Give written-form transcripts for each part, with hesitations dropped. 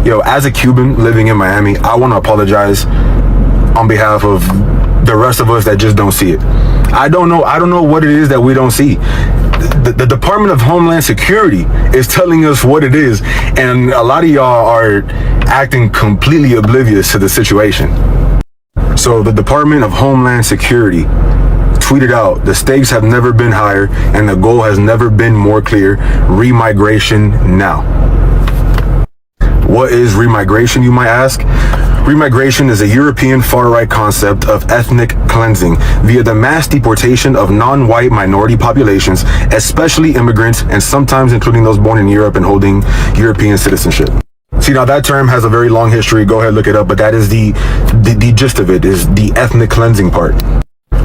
Yo, as a Cuban living in Miami, I want to apologize on behalf of the rest of us that just don't see it. I don't know what it is that we don't see. The Department of Homeland Security is telling us what it is, and a lot of y'all are acting completely oblivious to the situation. So the Department of Homeland Security tweeted out, the stakes have never been higher and the goal has never been more clear. Remigration now. What is remigration, you might ask? Remigration is a European far-right concept of ethnic cleansing via the mass deportation of non-white minority populations, especially immigrants, and sometimes including those born in Europe and holding European citizenship. See, now that term has a very long history. Go ahead, look it up. But that is the gist of it, is the ethnic cleansing part.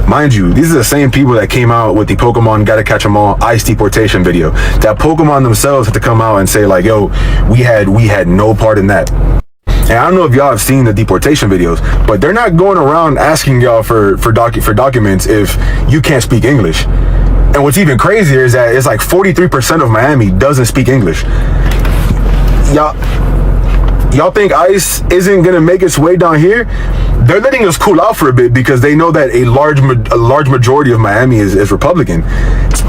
Mind you, these are the same people that came out with the Pokemon Gotta Catch 'Em All ICE deportation video. That Pokemon themselves had to come out and say like, yo, we had no part in that. And I don't know if y'all have seen the deportation videos, but they're not going around asking y'all for documents if you can't speak English. And what's even crazier is that it's like 43% of Miami doesn't speak English. Y'all think ICE isn't gonna make its way down here? They're letting us cool out for a bit because they know that a large majority of Miami is Republican.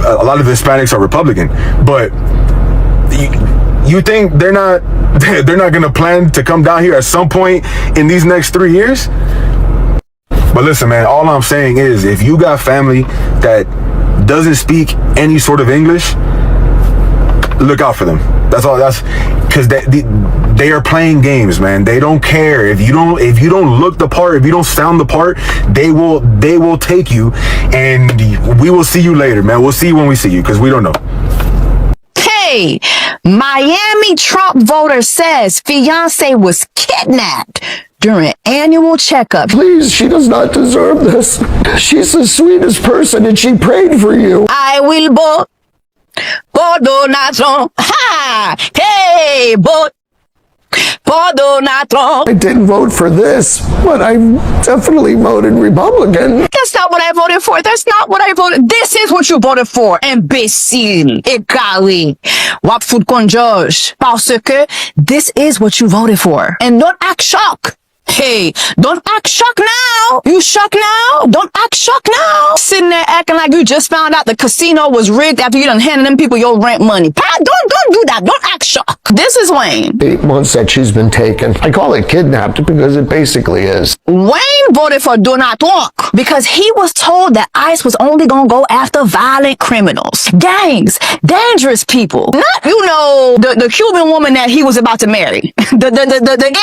A lot of the Hispanics are Republican, but you think they're not gonna plan to come down here at some point in these next 3 years? But listen, man, all I'm saying is if you got family that doesn't speak any sort of English, look out for them. That's all. That's because they are playing games, man. They don't care if you don't look the part, if you don't sound the part. They will take you, and we will see you later, man. We'll see you when we see you, because we don't know. Hey, Miami Trump voter says fiance was kidnapped during annual checkup. Please, she does not deserve this. She's the sweetest person, and she prayed for you. I will vote for Donald Trump. Ha! Hey, vote for Donald Trump. I didn't vote for this, but I definitely voted Republican. That's not what I voted for. That's not what I voted. This is what you voted for. Imbécile. Égaré. Wap fout kon George. Parce que this is what you voted for. And don't act shocked. Hey, don't act shocked now. You shocked now? Don't act shocked now. Sitting there acting like you just found out the casino was rigged after you done handed them people your rent money. Don't do that. Don't act shocked. This is Wayne. 8 months that she's been taken. I call it kidnapped because it basically is. Wayne voted for Donald Trump because he was told that ICE was only gonna go after violent criminals, gangs, dangerous people. Not, the Cuban woman that he was about to marry, the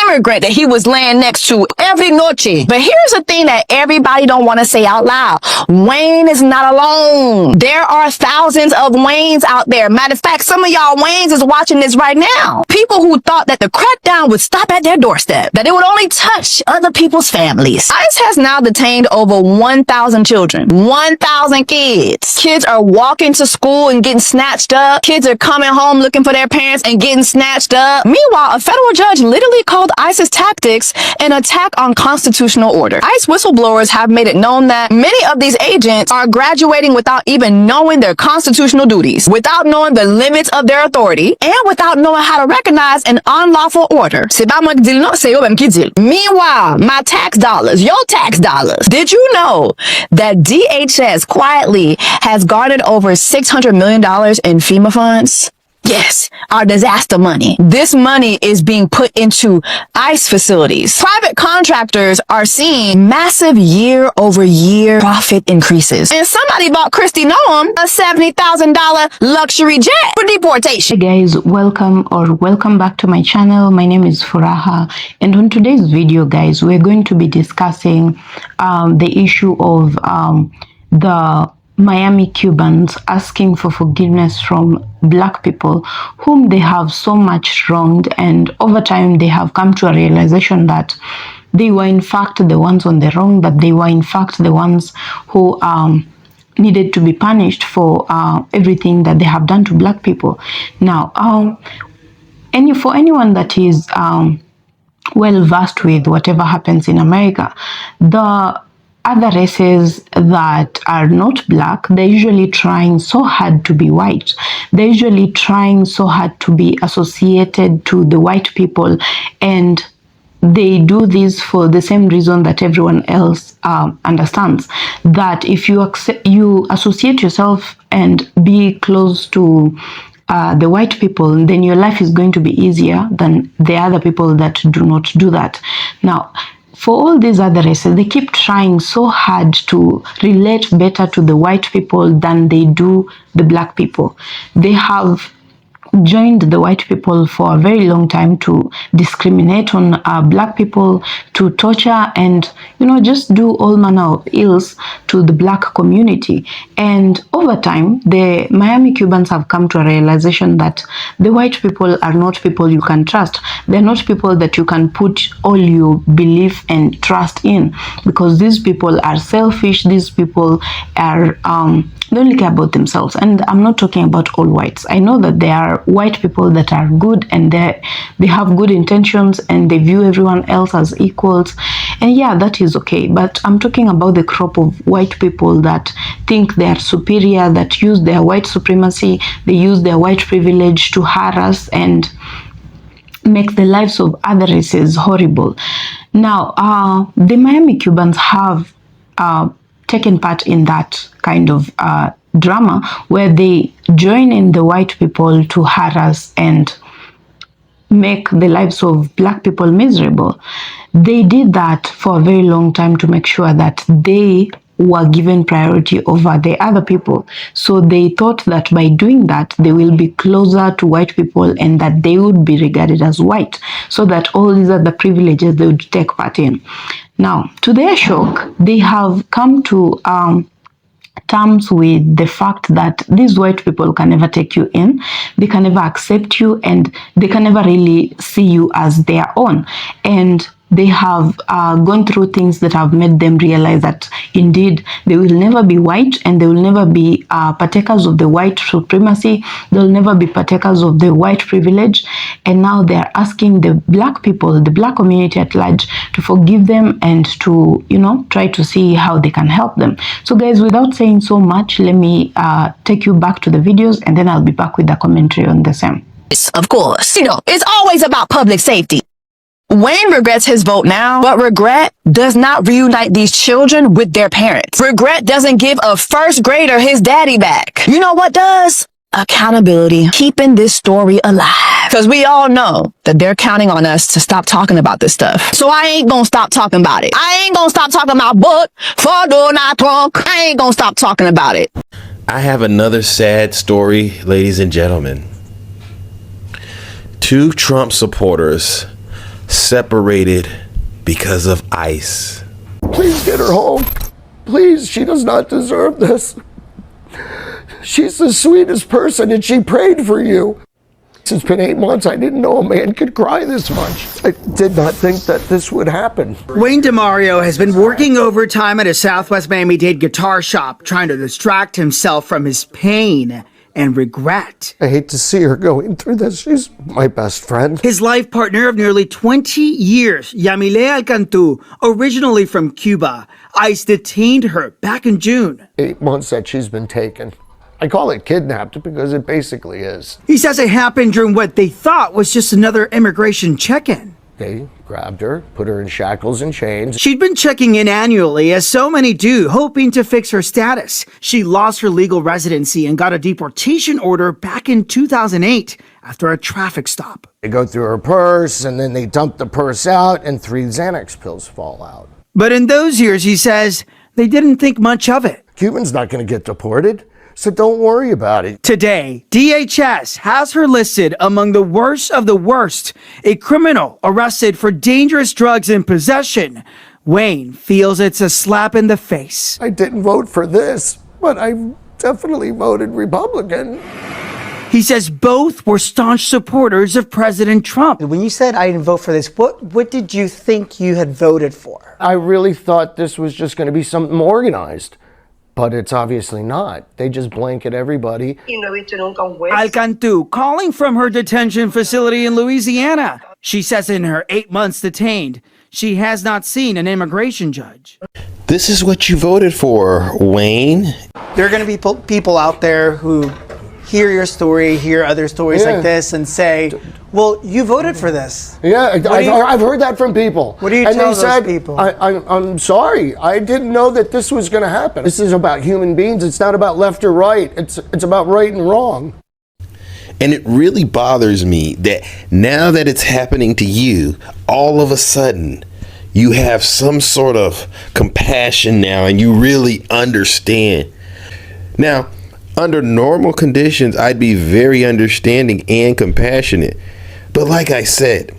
immigrant that he was laying next to every noche. But here's the thing that everybody don't want to say out loud. Wayne is not alone. There are thousands of Waynes out there. Matter of fact, some of y'all Waynes is watching this right now. People who thought that the crackdown would stop at their doorstep, that it would only touch other people's families. ICE has now detained over 1,000 children, 1,000 kids. Kids are walking to school and getting snatched up. Kids are coming home looking for their parents and getting snatched up. Meanwhile, a federal judge literally called ICE's tactics an attack on constitutional order. ICE whistleblowers have made it known that many of these agents are graduating without even knowing their constitutional duties, without knowing the limits of their authority, and without knowing how to recognize an unlawful order. Meanwhile, my tax dollars, your tax dollars. Did you know that DHS quietly has garnered over $600 million in FEMA funds? Yes, our disaster money. This money is being put into ICE facilities. Private contractors are seeing massive year-over-year profit increases. And somebody bought Christy Noam a $70,000 luxury jet for deportation. Hey guys, welcome back to my channel. My name is Furaha, and on today's video, guys, we're going to be discussing the issue of the Miami Cubans asking for forgiveness from Black people whom they have so much wronged, and over time they have come to a realization that they were in fact the ones on the wrong, that they were in fact the ones who needed to be punished for everything that they have done to Black people. Now, for anyone that is well versed with whatever happens in America, the other races that are not black, they're usually trying so hard to be white. They're usually trying so hard to be associated to the white people, and they do this for the same reason that everyone else understands, that if you associate yourself and be close to the white people, then your life is going to be easier than the other people that do not do that. Now, for all these other races, they keep trying so hard to relate better to the white people than they do the black people. They have joined the white people for a very long time to discriminate on black people, to torture, and just do all manner of ills to the black community. And over time, the Miami Cubans have come to a realization that the white people are not people you can trust. They're not people that you can put all your belief and trust in, because these people are selfish. These people are they only care about themselves. And I'm not talking about all whites. I know that there are white people that are good, and they have good intentions, and they view everyone else as equals, and yeah, that is okay. But I'm talking about the crop of white people that think they are superior, that use their white supremacy, they use their white privilege to harass and make the lives of other races horrible. Now, the Miami Cubans have taken part in that kind of drama, where they join in the white people to harass and make the lives of black people miserable. They did that for a very long time to make sure that they were given priority over the other people. So they thought that by doing that, they will be closer to white people and that they would be regarded as white, so that all these other privileges they would take part in. Now, to their shock, they have come to terms with the fact that these white people can never take you in, they can never accept you, and they can never really see you as their own. And they have gone through things that have made them realize that indeed they will never be white, and they will never be partakers of the white supremacy. They'll never be partakers of the white privilege. And now they're asking the black people, the black community at large, to forgive them and to, try to see how they can help them. So guys, without saying so much, let me take you back to the videos, and then I'll be back with the commentary on the same. Of course, it's always about public safety. Wayne regrets his vote now, but regret does not reunite these children with their parents. Regret doesn't give a first grader his daddy back. You know what does? Accountability, keeping this story alive. Because we all know that they're counting on us to stop talking about this stuff. So I ain't gonna stop talking about it. I ain't gonna stop talking about book for do not talk. I ain't gonna stop talking about it. I have another sad story, ladies and gentlemen. 2 Trump supporters separated because of ICE. Please get her home. Please, she does not deserve this. She's the sweetest person, and she prayed for you. It's been 8 months. I didn't know a man could cry this much. I did not think that this would happen. Wayne DeMario has been working overtime at a Southwest Miami-Dade guitar shop, trying to distract himself from his pain and regret. I hate to see her going through this. She's my best friend. His life partner of nearly 20 years, Yamile Alcantu, originally from Cuba, ICE detained her back in June. 8 months that she's been taken. I call it kidnapped because it basically is. He says it happened during what they thought was just another immigration check-in. They grabbed her, put her in shackles and chains. She'd been checking in annually, as so many do, hoping to fix her status. She lost her legal residency and got a deportation order back in 2008 after a traffic stop. They go through her purse, and then they dump the purse out, and 3 Xanax pills fall out. But in those years, he says, they didn't think much of it. Cuban's not going to get deported, so don't worry about it. Today, DHS has her listed among the worst of the worst, a criminal arrested for dangerous drugs in possession. Wayne feels it's a slap in the face. I didn't vote for this, but I definitely voted Republican. He says both were staunch supporters of President Trump. When you said I didn't vote for this, what did you think you had voted for? I really thought this was just going to be something organized. But it's obviously not. They just blanket everybody. Alcantu calling from her detention facility in Louisiana. She says in her 8 months detained, she has not seen an immigration judge. This is what you voted for, Wayne. There are going to be people out there who hear your story, hear other stories like this, and say, well, you voted for this. Yeah, I've heard that from people. What do you tell those people? I'm sorry. I didn't know that this was going to happen. This is about human beings. It's not about left or right. It's about right and wrong. And it really bothers me that now that it's happening to you, all of a sudden, you have some sort of compassion now and you really understand. Now, under normal conditions, I'd be very understanding and compassionate. But like I said,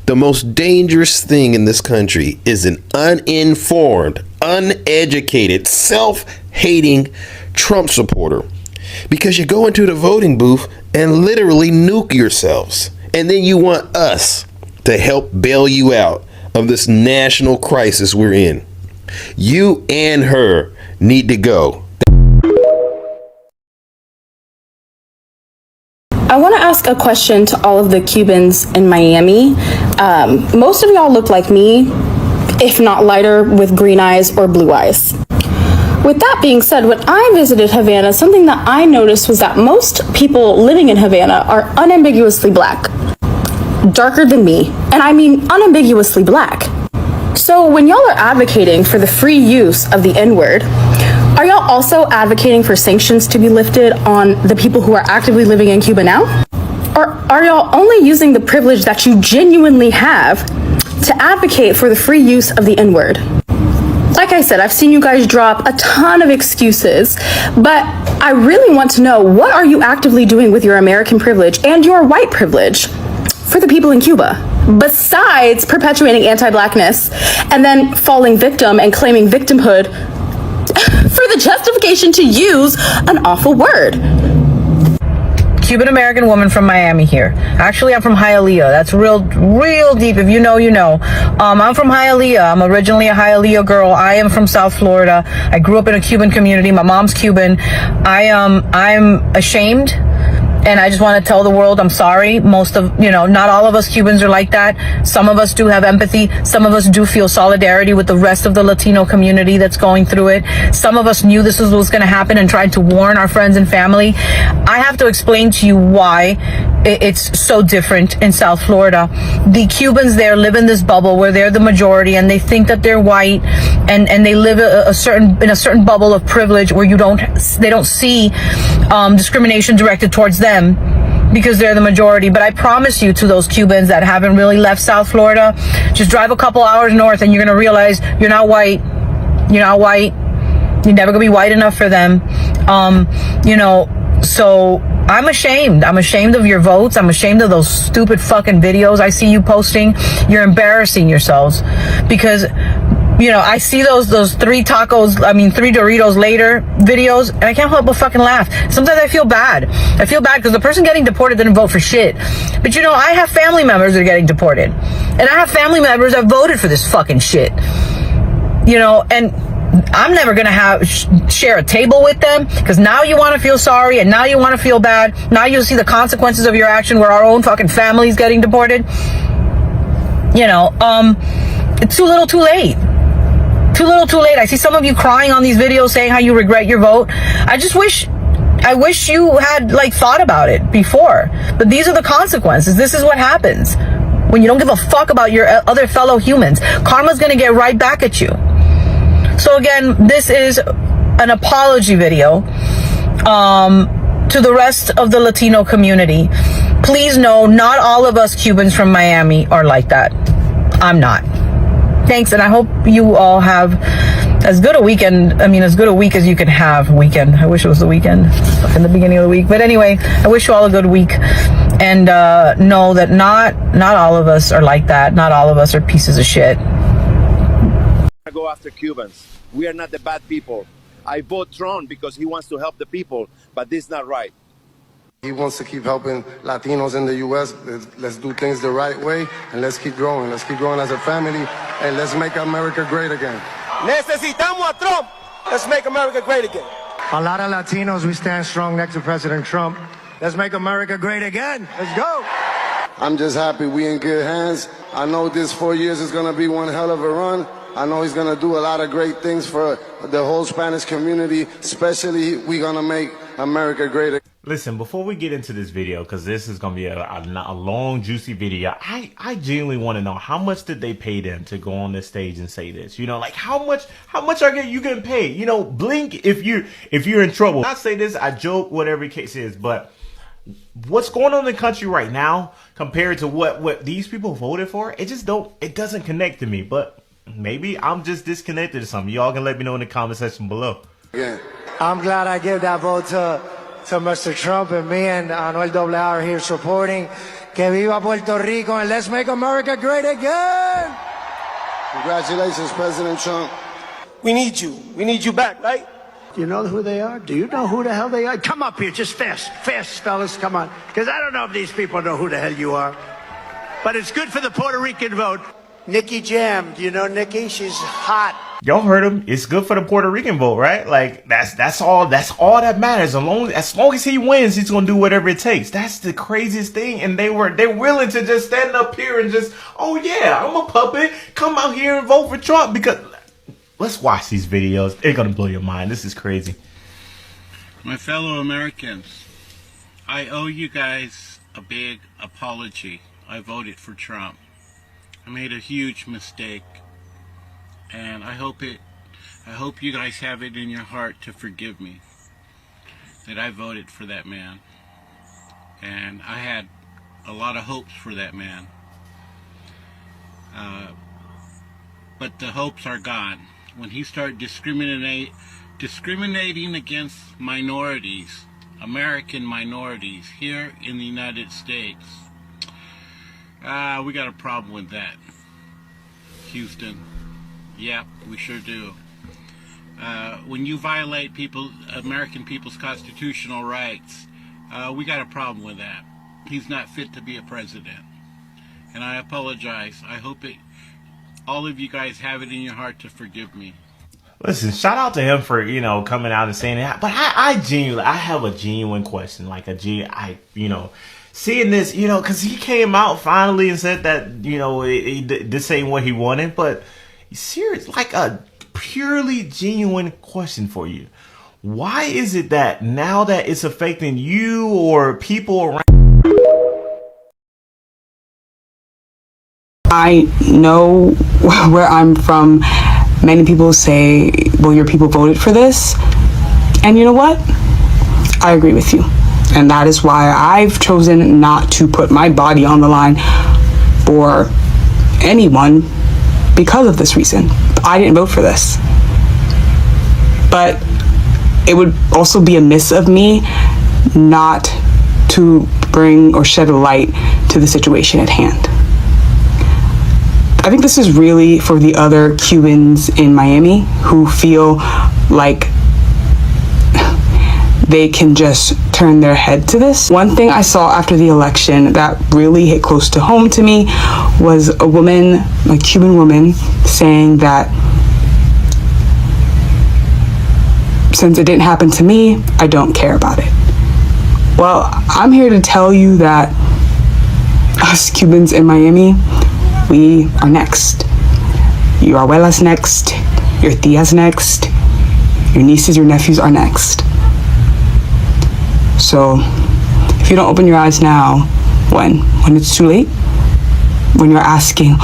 the most dangerous thing in this country is an uninformed, uneducated, self-hating Trump supporter. Because you go into the voting booth and literally nuke yourselves. And then you want us to help bail you out of this national crisis we're in. You and her need to go. I want to ask a question to all of the Cubans in Miami. Most of y'all look like me, if not lighter, with green eyes or blue eyes. With that being said, when I visited Havana, something that I noticed was that most people living in Havana are unambiguously black. Darker than me, and I mean unambiguously black. So when y'all are advocating for the free use of the N-word, are y'all also advocating for sanctions to be lifted on the people who are actively living in Cuba now? Or are y'all only using the privilege that you genuinely have to advocate for the free use of the N-word? Like I said, I've seen you guys drop a ton of excuses, but I really want to know, what are you actively doing with your American privilege and your white privilege for the people in Cuba, besides perpetuating anti-blackness and then falling victim and claiming victimhood for the justification to use an awful word? Cuban American woman from Miami here. Actually, I'm from Hialeah. That's real deep. If you know, you know. I'm from Hialeah. I'm originally a Hialeah girl. I am from South Florida. I grew up in a Cuban community. My mom's Cuban. I'm ashamed. And I just want to tell the world I'm sorry. Not all of us Cubans are like that. Some of us do have empathy. Some of us do feel solidarity with the rest of the Latino community that's going through it. Some of us knew this was going to happen and tried to warn our friends and family. I have to explain to you why it's so different in South Florida. The Cubans there live in this bubble where they're the majority and they think that they're white, and they live in a certain bubble of privilege where they don't see discrimination directed towards them because they're the majority. But I promise you, to those Cubans that haven't really left South Florida, just drive a couple hours north and you're gonna realize you're not white. You're not white. You're never gonna be white enough for them. So I'm ashamed. I'm ashamed of your votes. I'm ashamed of those stupid fucking videos I see you posting. You're embarrassing yourselves because I see those three Doritos later videos, and I can't help but fucking laugh. Sometimes I feel bad. I feel bad because the person getting deported didn't vote for shit. But I have family members that are getting deported. And I have family members that voted for this fucking shit. And I'm never gonna share a table with them, because now you want to feel sorry and now you want to feel bad. Now you'll see the consequences of your action where our own fucking family's getting deported. It's too little too late. Too little too late. I see some of you crying on these videos saying how you regret your vote. I wish you had thought about it before. But these are the consequences. This is what happens when you don't give a fuck about your other fellow humans. Karma's gonna get right back at you. So again, this is an apology video to the rest of the Latino community. Please know, not all of us Cubans from Miami are like that. I'm not. Thanks, and I hope you all have as good a weekend. As good a week as you can have. Weekend. I wish it was the weekend in the beginning of the week. But anyway, I wish you all a good week. And know that not all of us are like that. Not all of us are pieces of shit. Go after Cubans. We are not the bad people. I vote Trump because he wants to help the people, but this is not right. He wants to keep helping Latinos in the U.S. Let's do things the right way, and let's keep growing. Let's keep growing as a family, and let's make America great again. Necesitamos a Trump. Let's make America great again. A lot of Latinos, we stand strong next to President Trump. Let's make America great again. Let's go. I'm just happy we in good hands. I know this 4 years is gonna be one hell of a run. I know he's gonna do a lot of great things for the whole Spanish community, especially we gonna make America great again. Listen, before we get into this video, because this is going to be a long, juicy video, I genuinely want to know, how much did they pay them to go on this stage and say this? You know, like how much are you getting paid? You know, blink if you're in trouble. I say this, I joke, whatever the case is, but what's going on in the country right now compared to what these people voted for, it doesn't connect to me. But maybe I'm just disconnected or something. Y'all can let me know in the comment section below. Yeah. I'm glad I gave that vote to Mr. Trump, and me and Anuel AA are here supporting que viva Puerto Rico and let's make America great again. Congratulations, President Trump. We need you. We need you back, right? Do you know who they are? Do you know who the hell they are? Come up here, just fast, fellas, come on. Because I don't know if these people know who the hell you are. But it's good for the Puerto Rican vote. Nikki Jam, do you know Nikki? She's hot. Y'all heard him. It's good for the Puerto Rican vote, right? Like that's all that matters. As long as he wins, he's gonna do whatever it takes. That's the craziest thing. And they're willing to just stand up here and just, oh yeah, I'm a puppet. Come out here and vote for Trump. Because let's watch these videos. They're gonna blow your mind. This is crazy. My fellow Americans, I owe you guys a big apology. I voted for Trump. I made a huge mistake, and I hope you guys have it in your heart to forgive me that I voted for that man. And I had a lot of hopes for that man, but the hopes are gone when he started discriminating against minorities, American minorities here in the United States. We got a problem with that, Houston. Yep, we sure do. When you violate American people's constitutional rights, we got a problem with that. He's not fit to be a president. And I apologize. I hope all of you guys have it in your heart to forgive me. Listen, shout out to him for, you know, coming out and saying it. But I have a genuine question, seeing this, you know, because he came out finally and said that, you know, this ain't what he wanted. But serious, like a purely genuine question for you. Why is it that now that it's affecting you or people around? I know where I'm from. Many people say, well, your people voted for this. And you know what? I agree with you. And that is why I've chosen not to put my body on the line for anyone because of this reason. I didn't vote for this. But it would also be amiss of me not to bring or shed a light to the situation at hand. I think this is really for the other Cubans in Miami who feel like they can just turn their head to this. One thing I saw after the election that really hit close to home to me was a woman, a Cuban woman, saying that since it didn't happen to me, I don't care about it. Well, I'm here to tell you that us Cubans in Miami, we are next. Your abuela's next, your tia's next, your nieces, your nephews are next. So if you don't open your eyes now, when it's too late, when you're asking,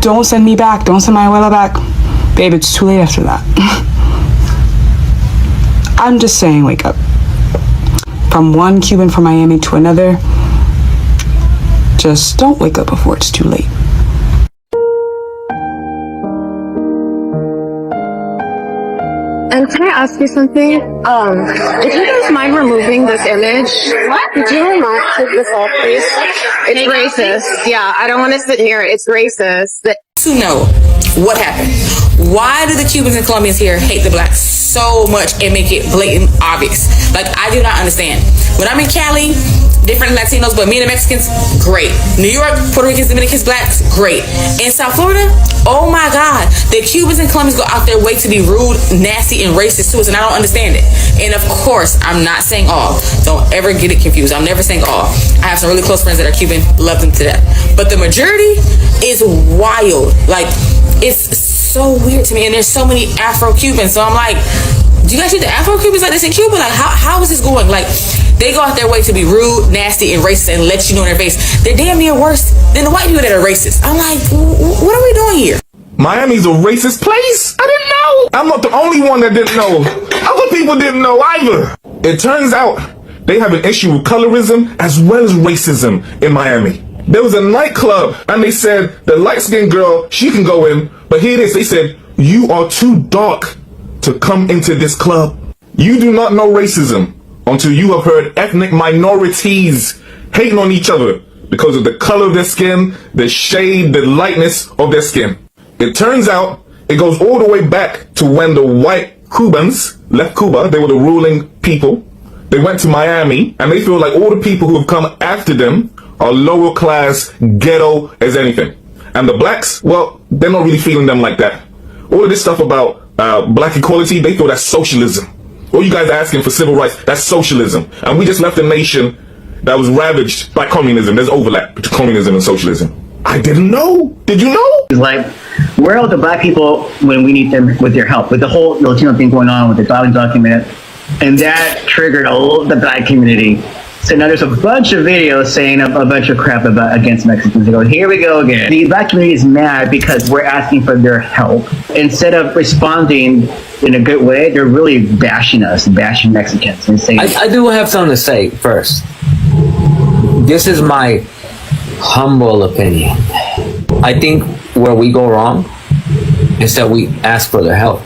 don't send me back, don't send my abuela back, babe, it's too late after that. I'm just saying, wake up. From one Cuban from Miami to another, just don't wake up before it's too late. And can I ask you something? If you guys mind removing this image, could you take this off, please? It's racist. Yeah, I don't want to sit near it. It's racist. To know what happened. Why do the Cubans and Colombians here hate the blacks so much and make it blatant obvious? Like, I do not understand. When I'm in Cali, different Latinos, but me and the Mexicans, great. New York, Puerto Ricans, Dominicans, blacks, great. In South Florida, oh my God, the Cubans and Colombians go out their way to be rude, nasty, and racist to us, and I don't understand it. And of course, I'm not saying all. Don't ever get it confused. I'm never saying all. I have some really close friends that are Cuban, love them to death. But the majority is wild. Like, it's so weird to me, and there's so many Afro-Cubans, so I'm like, do you guys treat the Afro-Cubans like this in Cuba? Like, how is this going? Like, they go out their way to be rude, nasty, and racist and let you know in their face. They're damn near worse than the white people that are racist. I'm like, what are we doing here? Miami's a racist place? I didn't know. I'm not the only one that didn't know. Other people didn't know either. It turns out they have an issue with colorism as well as racism in Miami. There was a nightclub and they said the light-skinned girl, she can go in, but here it is, they said, you are too dark to come into this club. You do not know racism until you have heard ethnic minorities hating on each other because of the color of their skin, the shade, the lightness of their skin. It turns out it goes all the way back to when the white Cubans left Cuba. They were the ruling people. They went to Miami and they feel like all the people who have come after them are lower class, ghetto as anything. And the blacks, well, they're not really feeling them like that. All of this stuff about black equality, they feel that's socialism. All you guys are asking for civil rights, that's socialism. And we just left a nation that was ravaged by communism. There's overlap between communism and socialism. I didn't know. Did you know? It's like, where are the black people when we need them with their help? With the whole Latino thing going on with the Darling document, and that triggered all the black community. So now there's a bunch of videos saying a bunch of crap against Mexicans. They go, here we go again. The black community is mad because we're asking for their help. Instead of responding in a good way, they're really bashing us, bashing Mexicans. And saying, I do have something to say first. This is my humble opinion. I think where we go wrong is that we ask for their help.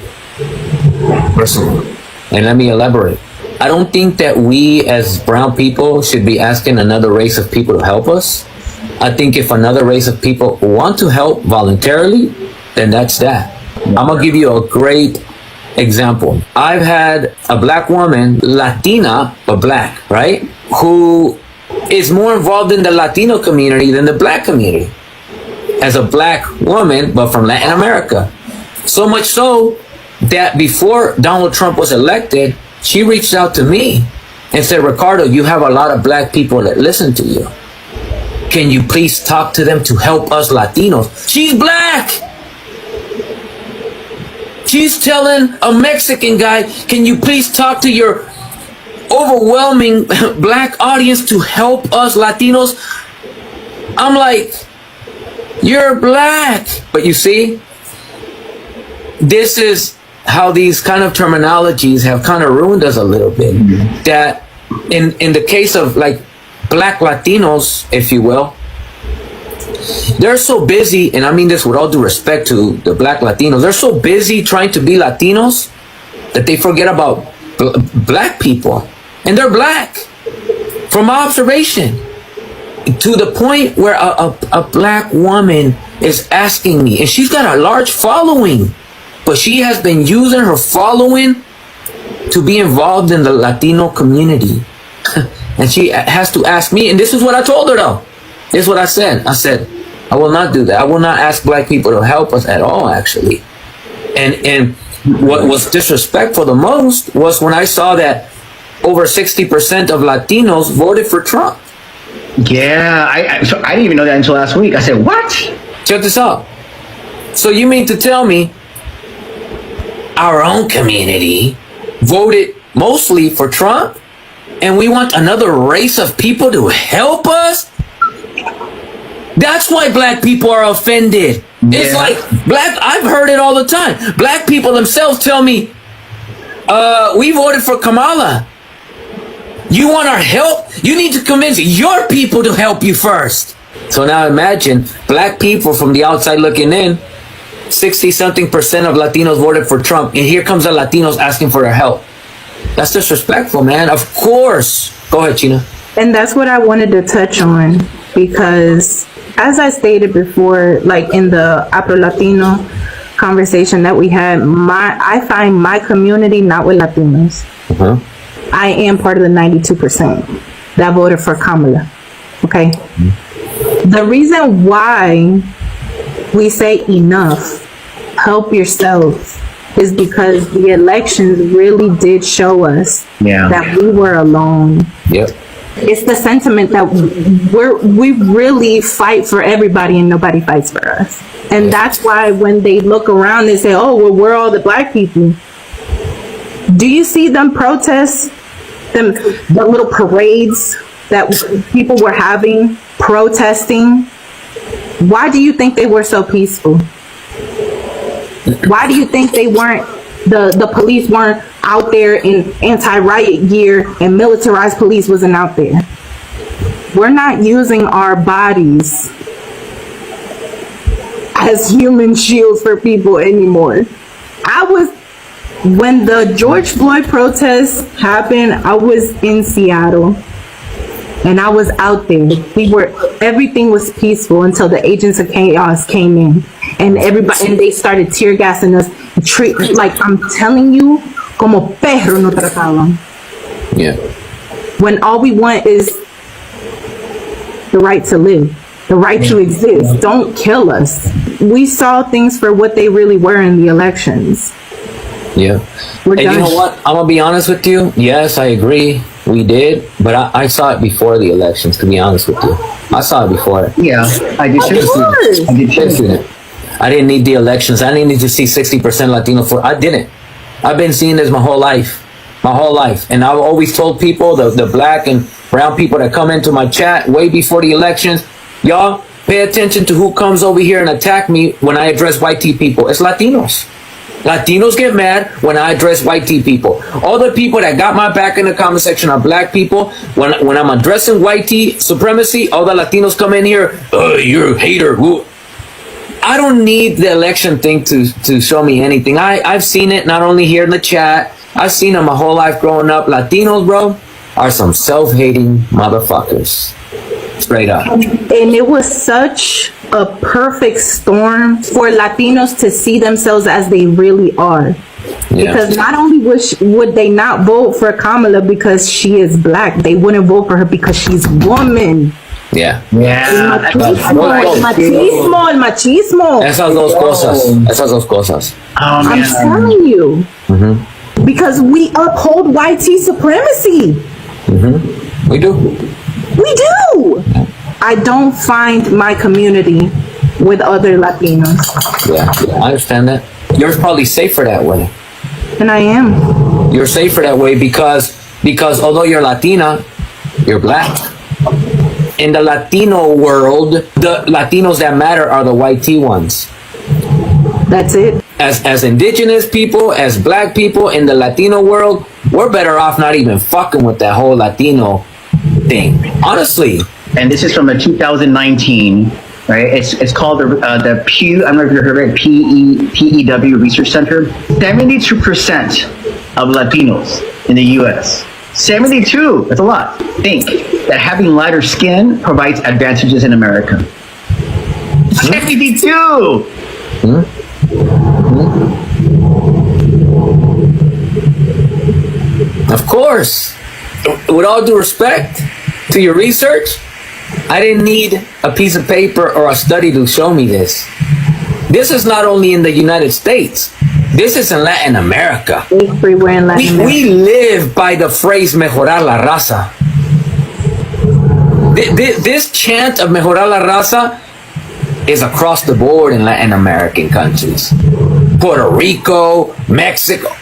Personally. And let me elaborate. I don't think that we as brown people should be asking another race of people to help us. I think if another race of people want to help voluntarily, then that's that. I'm gonna give you a great example. I've had a black woman, Latina, but black, right? Who is more involved in the Latino community than the black community. As a black woman, but from Latin America. So much so that before Donald Trump was elected, she reached out to me and said, Ricardo, you have a lot of black people that listen to you. Can you please talk to them to help us Latinos? She's black. She's telling a Mexican guy, can you please talk to your overwhelming black audience to help us Latinos? I'm like, you're black. But you see, this is how these kind of terminologies have kind of ruined us a little bit. Mm-hmm. That in the case of like black Latinos, if you will, they're so busy, and I mean this with all due respect to the black Latinos, they're so busy trying to be Latinos that they forget about black people. And they're black. From my observation, to the point where a black woman is asking me, and she's got a large following, but she has been using her following to be involved in the Latino community. And she has to ask me, and this is what I told her though. This is what I said. I said, I will not do that. I will not ask black people to help us at all, actually. And what was disrespectful the most was when I saw that over 60% of Latinos voted for Trump. Yeah, I didn't even know that until last week. I said, what? Check this out. So you mean to tell me our own community voted mostly for Trump, and we want another race of people to help us? That's why black people are offended. Yeah. It's like I've heard it all the time. Black people themselves tell me, we voted for Kamala. You want our help? You need to convince your people to help you first. So now imagine black people from the outside looking in, 60-something% of Latinos voted for Trump, and here comes the Latinos asking for their help. That's disrespectful, man. Of course. Go ahead, China. And that's what I wanted to touch on, because as I stated before, like in the Afro Latino conversation that we had, I find my community not with Latinos. I am part of the 92% that voted for Kamala. Okay. The reason why we say enough, help yourself, is because the elections really did show us that we were alone. Yep. It's the sentiment that we really fight for everybody and nobody fights for us. And that's why when they look around, they say, oh, well, we're all the black people. Do you see them protests, the little parades that people were having, protesting? Why do you think they were so peaceful? Why do you think they weren't, the police weren't out there in anti-riot gear and militarized police wasn't out there? We're not using our bodies as human shields for people anymore. When the George Floyd protests happened, I was in Seattle and I was out there. Everything was peaceful until the agents of chaos came in and they started tear gassing us. Like I'm telling you, como perro no trataban. Yeah. When all we want is the right to live, the right to exist. Don't kill us. We saw things for what they really were in the elections. Yeah. And you know what? I'm going to be honest with you. Yes, I agree. We did. But I saw it before the elections, to be honest with you. I saw it before. Yeah, I did too. I didn't need the elections. I didn't need to see 60% Latino for. I didn't. I've been seeing this my whole life. And I've always told people, the black and brown people that come into my chat way before the elections, y'all pay attention to who comes over here and attack me when I address white tea people. It's Latinos. Latinos get mad when I address white tea people. All the people that got my back in the comment section are black people. When I'm addressing white tea supremacy, all the Latinos come in here, you're a hater. Ooh. I don't need the election thing to show me anything. I've seen it not only here in the chat. I've seen it my whole life growing up. Latinos, bro, are some self-hating motherfuckers. Straight up. And it was such a perfect storm for Latinos to see themselves as they really are. Because not only would they not vote for Kamala because she is black, they wouldn't vote for her because she's woman. Yeah. Machismo. Esas dos cosas. I'm telling you. Mm-hmm. Because we uphold white tea supremacy. Mm-hmm. We do. I don't find my community with other Latinos. Yeah, I understand that. You're probably safer that way. And I am. You're safer that way because although you're Latina, you're black. In the Latino world, the Latinos that matter are the white tea ones. That's it. As indigenous people, as black people in the Latino world, we're better off not even fucking with that whole Latino thing. Honestly. And this is from a 2019, right? It's called the Pew, I don't know if you've heard of it, PEW Research Center. 72% of Latinos in the US, 72, that's a lot, think that having lighter skin provides advantages in America. 72! Of course. With all due respect to your research, I didn't need a piece of paper or a study to show me this. This is not only in the United States. This is in Latin America. Everywhere in Latin America. We live by the phrase mejorar la raza. This chant of mejorar la raza is across the board in Latin American countries. Puerto Rico, Mexico.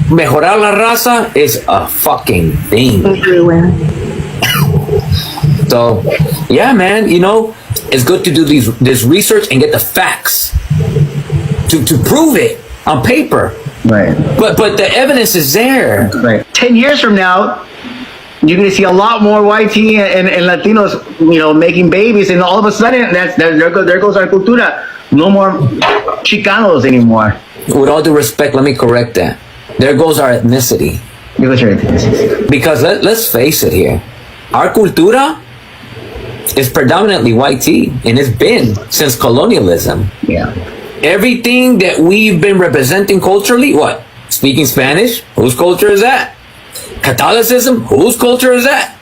Mejorar la raza is a fucking thing. Everywhere. So, yeah, man, it's good to do this research and get the facts to prove it on paper. Right. But the evidence is there. Right. 10 years from now, you're going to see a lot more white tea and Latinos, making babies, and all of a sudden, there goes our cultura. No more Chicanos anymore. With all due respect, let me correct that. There goes our ethnicity. There goes your ethnicity. Because let's face it here. Our cultura is predominantly white tea, and it's been since colonialism. Yeah. Everything that we've been representing culturally, what? Speaking Spanish, whose culture is that? Catholicism, whose culture is that?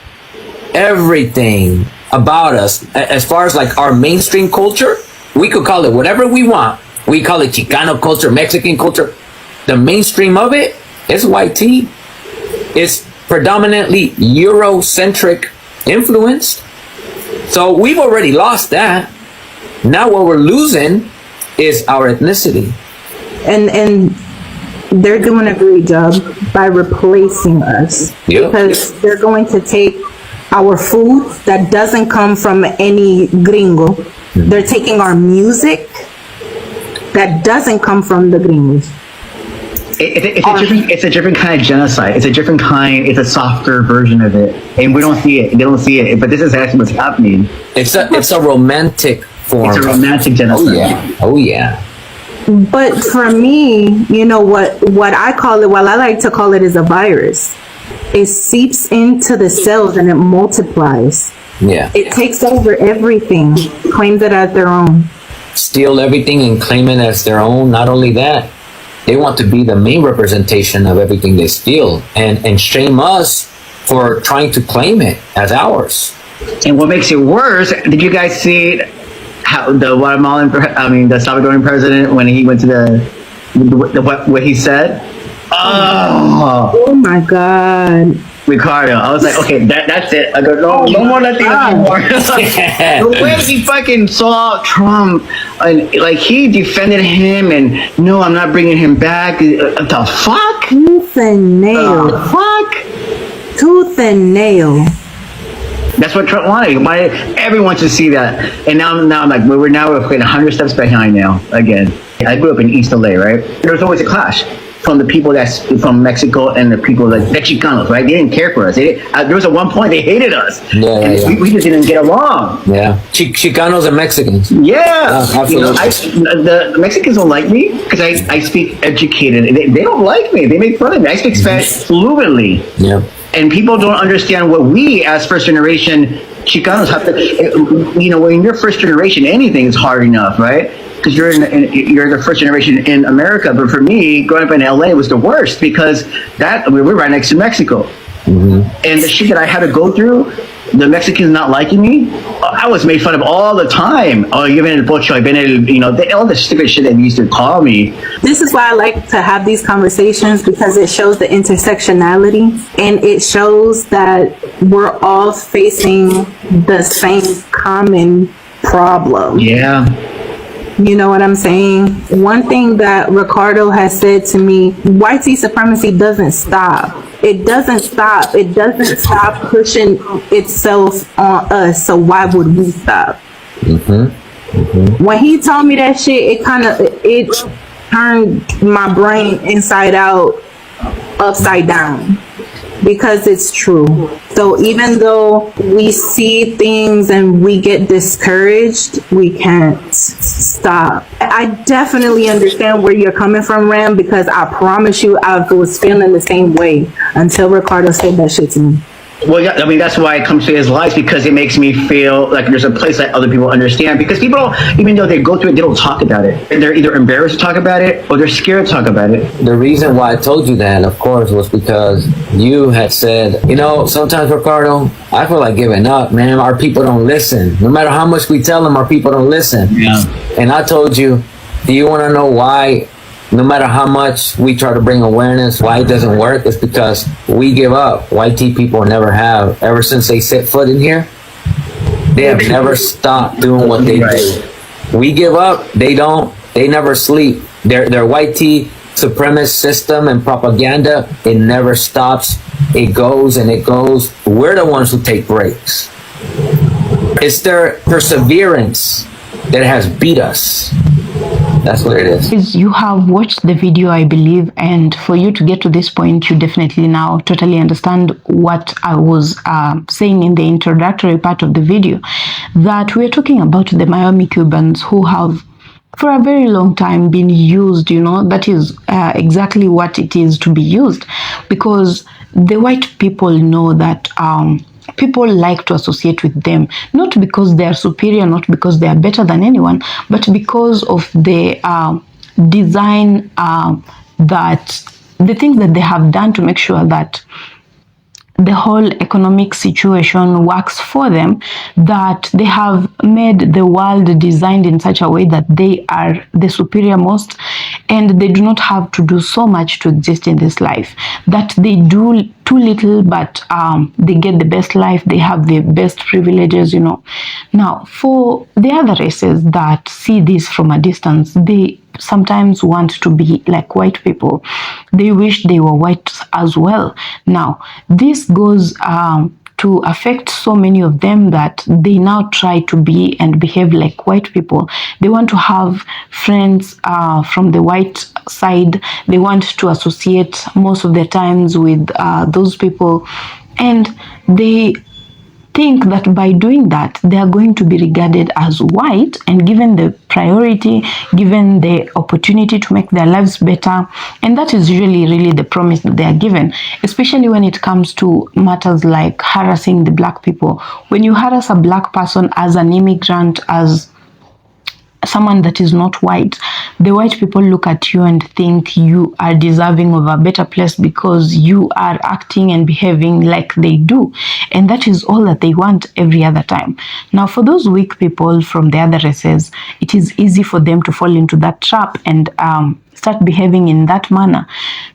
Everything about us, as far as like our mainstream culture, we could call it whatever we want. We call it Chicano culture, Mexican culture. The mainstream of it is white tea. It's predominantly Eurocentric influenced. So we've already lost that. Now what we're losing is our ethnicity. And they're doing a great job by replacing us. Yep. Because they're going to take our food that doesn't come from any gringo. They're taking our music that doesn't come from the gringos. It's a different kind of genocide. It's a different kind. It's a softer version of it, and we don't see it. They don't see it. But this is actually what's happening. It's a romantic form. It's a romantic genocide. Oh yeah. Oh yeah. But for me, you know what I call it, well, I like to call it is a virus. It seeps into the cells and it multiplies. Yeah. It takes over everything, claims it as their own. Steal everything and claim it as their own. Not only that, they want to be the main representation of everything they steal and shame us for trying to claim it as ours. And what makes it worse, did you guys see how the Salvadoran president, when he went to what he said? Oh my God. Ricardo, I was like, okay, that's it. I go, no more Latinos anymore. The way he fucking saw Trump, and like he defended him, and no, I'm not bringing him back. The fuck? Tooth and nail. Fuck? Tooth and nail. That's what Trump wanted. He wanted everyone to see that. And now I'm like, we're 100 steps behind now again. I grew up in East LA, right? There was always a clash from the people that's from Mexico and the people the Chicanos, right? They didn't care for us. There was at one point they hated us. And we just didn't get along. Yeah. Chicanos and Mexicans. Yeah. Absolutely. You know, the Mexicans don't like me because I speak educated. They don't like me. They make fun of me. I speak Spanish fluently. Yeah. And people don't understand what we as first generation Chicanos have to, you know, when you're first generation, anything is hard enough, right? Because you're the first generation in America. But for me, growing up in LA was the worst because we were right next to Mexico. Mm-hmm. And the shit that I had to go through, the Mexicans not liking me, I was made fun of all the time. Oh, you've been in el pocho, I've been in, you know, all the stupid shit that they used to call me. This is why I like to have these conversations, because it shows the intersectionality and it shows that we're all facing the same common problem. Yeah. You know what I'm saying? One thing that Ricardo has said to me, white supremacy doesn't stop. It doesn't stop. It doesn't stop pushing itself on us. So why would we stop? Mm-hmm. Mm-hmm. When he told me that shit, it turned my brain inside out, upside down. Because it's true. So even though we see things and we get discouraged, we can't stop. I definitely understand where you're coming from, Ram, because I promise you I was feeling the same way until Ricardo said that shit to me. Well, yeah, I mean, that's why I come to his lives, because it makes me feel like there's a place that other people understand. Because people don't, even though they go through it, they don't talk about it. They're either embarrassed to talk about it or they're scared to talk about it. The reason why I told you that, of course, was because you had said, you know, sometimes, Ricardo, I feel like giving up, man. Our people don't listen. No matter how much we tell them, our people don't listen. Yeah. And I told you, do you want to know why? No matter how much we try to bring awareness, why it doesn't work is because we give up. White tea people never have. Ever since they set foot in here, they have never stopped doing what they do. We give up. They don't. They never sleep. Their white tea supremacist system and propaganda, it never stops. It goes and it goes. We're the ones who take breaks. It's their perseverance that has beat us. That's what it is. You have watched the video, I believe, and for you to get to this point, you definitely now totally understand what I was saying in the introductory part of the video, that we're talking about the Miami Cubans who have for a very long time been used, you know. That is exactly what it is to be used, because the white people know that people like to associate with them, not because they are superior, not because they are better than anyone, but because of the design, that the things that they have done to make sure that the whole economic situation works for them, that they have made the world designed in such a way that they are the superior most, and they do not have to do so much to exist in this life, that they do too little, but they get the best life, they have the best privileges, you know. Now, for the other races that see this from a distance, they sometimes want to be like white people. They wish they were white as well. Now, this goes to affect so many of them that they now try to be and behave like white people. They want to have friends from the white side. They want to associate most of the times with those people, and they think that by doing that they are going to be regarded as white and given the priority, given the opportunity to make their lives better. And that is usually really the promise that they are given, especially when it comes to matters like harassing the black people. When you harass a black person as an immigrant, as someone that is not white, the white people look at you and think you are deserving of a better place because you are acting and behaving like they do, and that is all that they want every other time. Now, for those weak people from the other races, it is easy for them to fall into that trap and start behaving in that manner.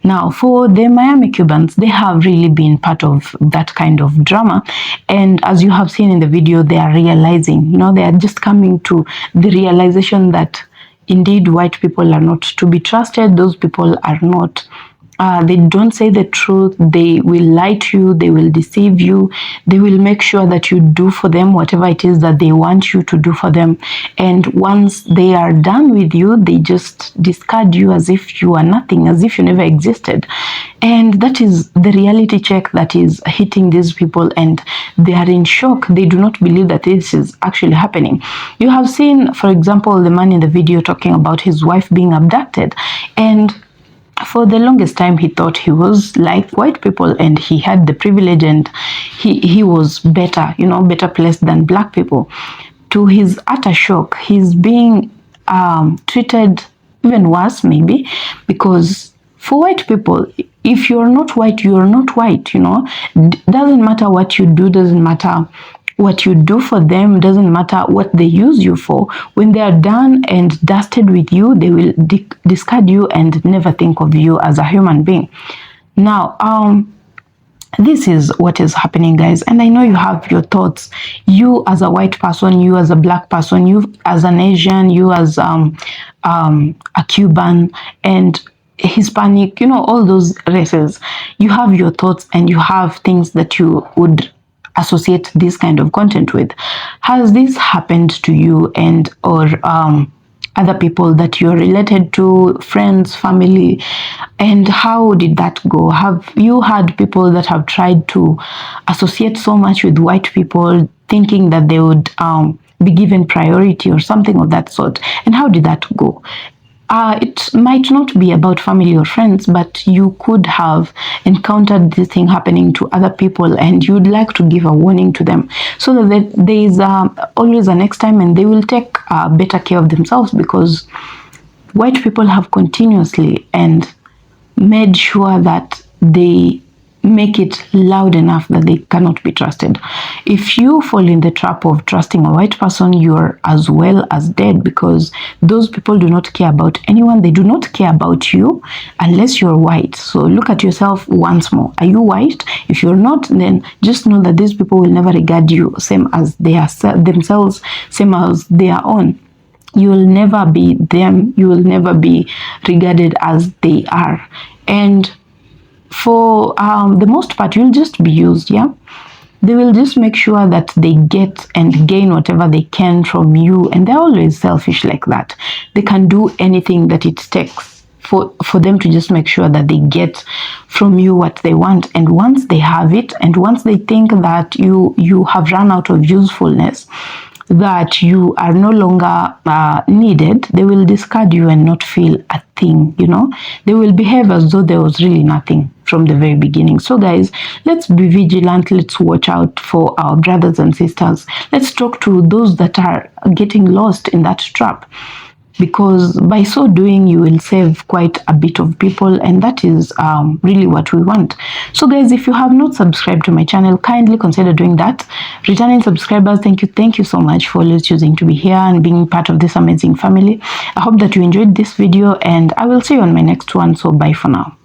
Now, for the Miami Cubans, they have really been part of that kind of drama, and as you have seen in the video, they are realizing, you know, they are just coming to the realization that indeed white people are not to be trusted. Those people are not, they don't say the truth. They will lie to you, they will deceive you, they will make sure that you do for them whatever it is that they want you to do for them, and once they are done with you, they just discard you as if you are nothing, as if you never existed. And that is the reality check that is hitting these people, and they are in shock. They do not believe that this is actually happening. You have seen, for example, the man in the video talking about his wife being abducted, and for the longest time he thought he was like white people and he had the privilege and he was better, you know, better placed than black people. To his utter shock, he's being treated even worse, maybe, because for white people, if you're not white, you're not white, you know. Doesn't matter what you do, doesn't matter what you do for them, doesn't matter what they use you for. When they are done and dusted with you, they will discard you and never think of you as a human being. Now, this is what is happening, guys, and I know you have your thoughts. You as a white person, you as a black person, you as an Asian, you as a Cuban and Hispanic, you know, all those races. You have your thoughts and you have things that you would associate this kind of content with. Has this happened to you and or other people that you're related to, friends, family, and how did that go? Have you had people that have tried to associate so much with white people, thinking that they would be given priority or something of that sort? And how did that go? It might not be about family or friends, but you could have encountered this thing happening to other people and you'd like to give a warning to them so that there is always a next time and they will take better care of themselves, because white people have continuously and made sure that they make it loud enough that they cannot be trusted. If you fall in the trap of trusting a white person, you're as well as dead, because those people do not care about anyone. They do not care about you unless you're white. So look at yourself once more. Are you white? If you're not, then just know that these people will never regard you same as they are themselves, same as their own. You will never be them. You will never be regarded as they are. And for the most part, you'll just be used, yeah? They will just make sure that they get and gain whatever they can from you, and they're always selfish like that. They can do anything that it takes for them to just make sure that they get from you what they want. And once they have it, and once they think that you have run out of usefulness, that you are no longer needed, they will discard you and not feel a thing, you know. They will behave as though there was really nothing from the very beginning. So guys, let's be vigilant. Let's watch out for our brothers and sisters. Let's talk to those that are getting lost in that trap, because by so doing you will save quite a bit of people, and that is really what we want. So guys, if you have not subscribed to my channel, kindly consider doing that. Returning subscribers, thank you so much for always choosing to be here and being part of this amazing family. I hope that you enjoyed this video, and I will see you on my next one. So bye for now.